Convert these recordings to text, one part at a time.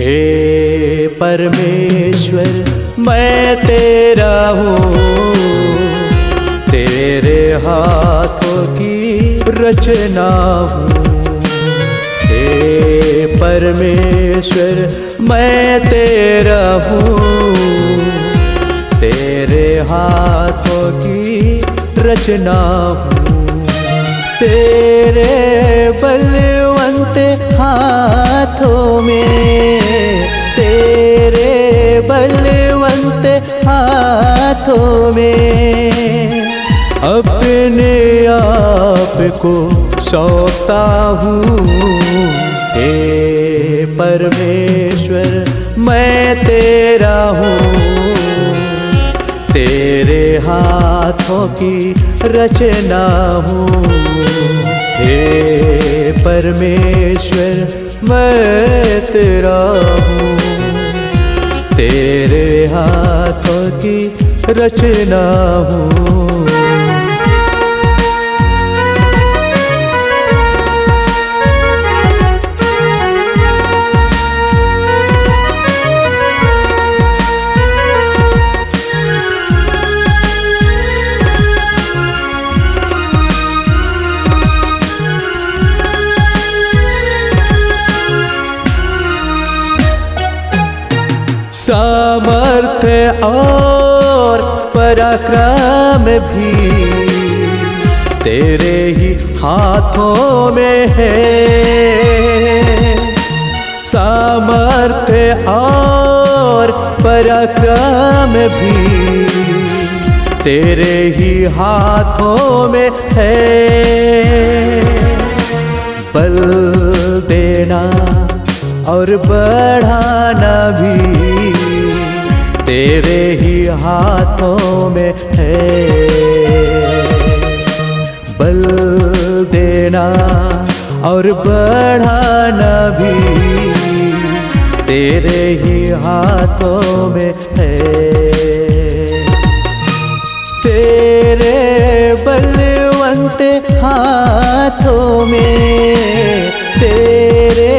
हे परमेश्वर मैं तेरा हूँ, तेरे हाथों की रचना हूँ। हे परमेश्वर मैं तेरा हूँ, तेरे हाथों की रचना हूँ। तेरे बलवंत हाथों में, तेरे बलवंत हाथों में अपने आप को सौंपता हूँ। हे परमेश्वर मैं तेरा हूँ, तेरे हाथों की रचना हूँ। हे परमेश्वर मैं तेरा हूँ, तेरे हाथों की रचना हूँ। सामर्थ्य और पराक्रम भी तेरे ही हाथों में है। सामर्थ्य और पराक्रम भी तेरे ही हाथों में है। बल देना और बढ़ाना भी तेरे ही हाथों में है। बल देना और बढ़ाना भी तेरे ही हाथों में है। तेरे बलवंत हाथों में, तेरे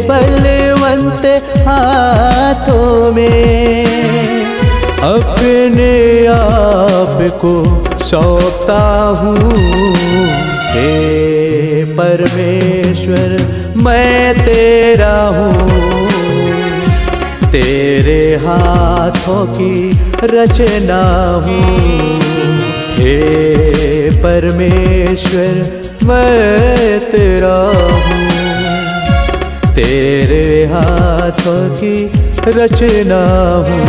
बलवंत हाथों में अपने आप को सौंपता हूँ। हे परमेश्वर मैं तेरा हूँ, तेरे हाथों की रचना हूँ। हे परमेश्वर मैं तेरा हूँ, तेरे हाथों की रचना हूँ।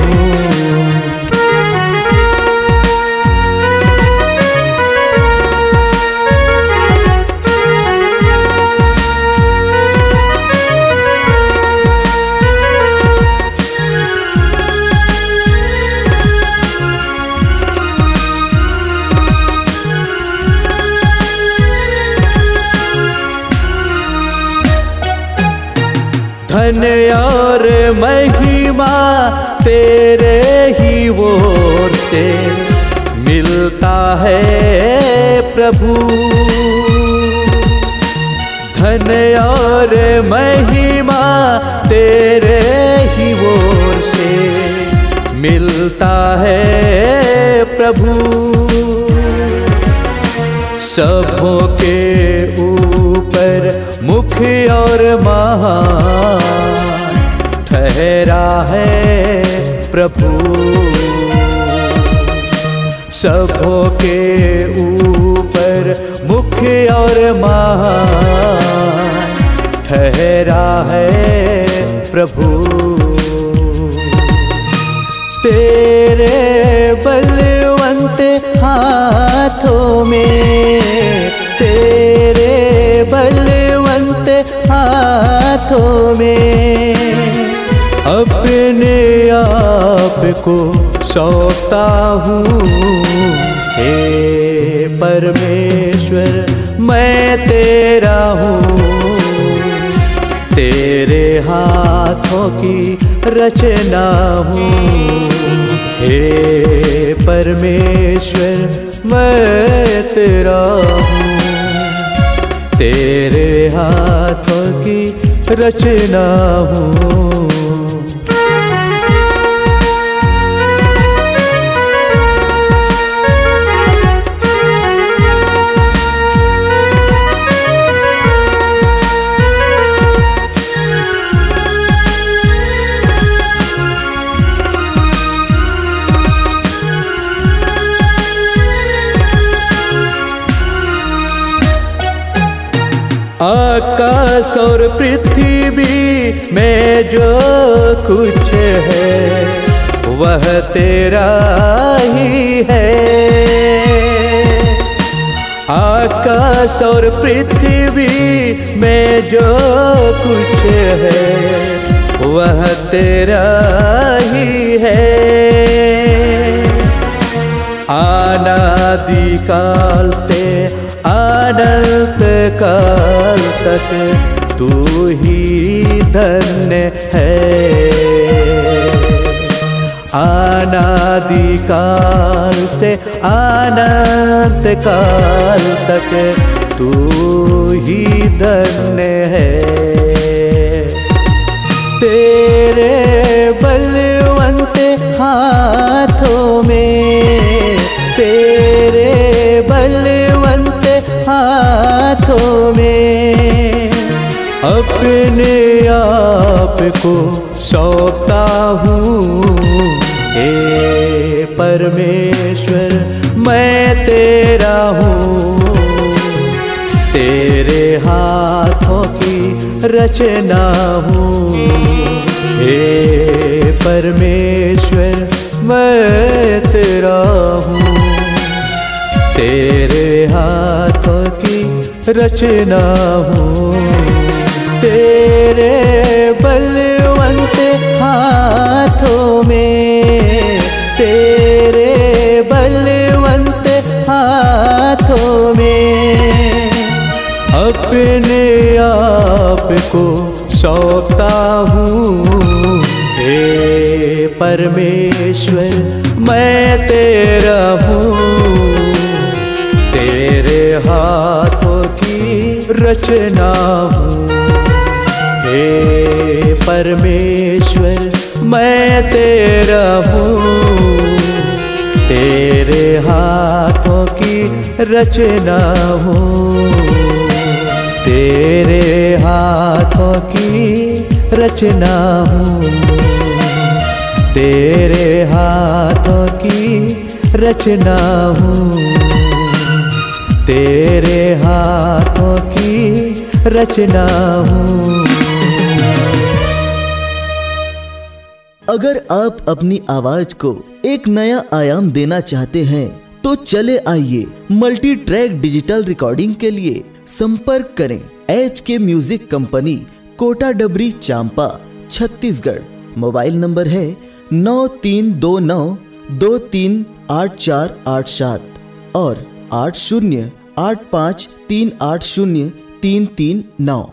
धन और महिमा तेरे ही ओर से मिलता है प्रभु। धन और महिमा तेरे ही ओर से मिलता है प्रभु। सबों के ऊपर मुख्य और महान ठहरा है प्रभु। सबों के ऊपर मुख्य और महान ठहरा है प्रभु। तेरे बलवंत हाथों में, तेरे बलवंत हाथों में अपने आप को सौंपता हूँ। हे परमेश्वर मैं तेरा हूँ, तेरे हाथों की रचना हूँ। हे परमेश्वर मैं तेरा हूँ, तेरे हाथों की रचना हूँ। आकाश और पृथ्वी में जो कुछ है वह तेरा ही है। आकाश और पृथ्वी में जो कुछ है वह तेरा ही है। अनादि काल से अनंत काल तक तू ही धन्य है। अनादि काल से अनंत काल तक तू ही धन्य है। तेरे बलवंत हाथों में, तेरे बलवंत हाथों में अपने आप को सौंपता हूँ। हे परमेश्वर मैं तेरा हूँ, तेरे हाथों की रचना हूँ। हे परमेश्वर मैं तेरा हूँ, तेरे हाथों की रचना हूँ। तेरे बलवंत हाथों में, तेरे बलवंत हाथों में अपने आप को सौंपता हूँ। हे परमेश्वर मैं तेरा हूँ, तेरे हाथों की रचना हूँ। हे परमेश्वर मैं तेरा हूँ, तेरे हाथों की रचना हूँ। तेरे हाथों की रचना हूँ, तेरे हाथों की रचना हूँ, तेरे हाथों की रचना हूँ। अगर आप अपनी आवाज को एक नया आयाम देना चाहते हैं तो चले आइए मल्टी ट्रैक डिजिटल रिकॉर्डिंग के लिए संपर्क करें HK म्यूजिक कंपनी, कोटा डबरी, चांपा, छत्तीसगढ़। मोबाइल नंबर है 9329238487 और 8085380339।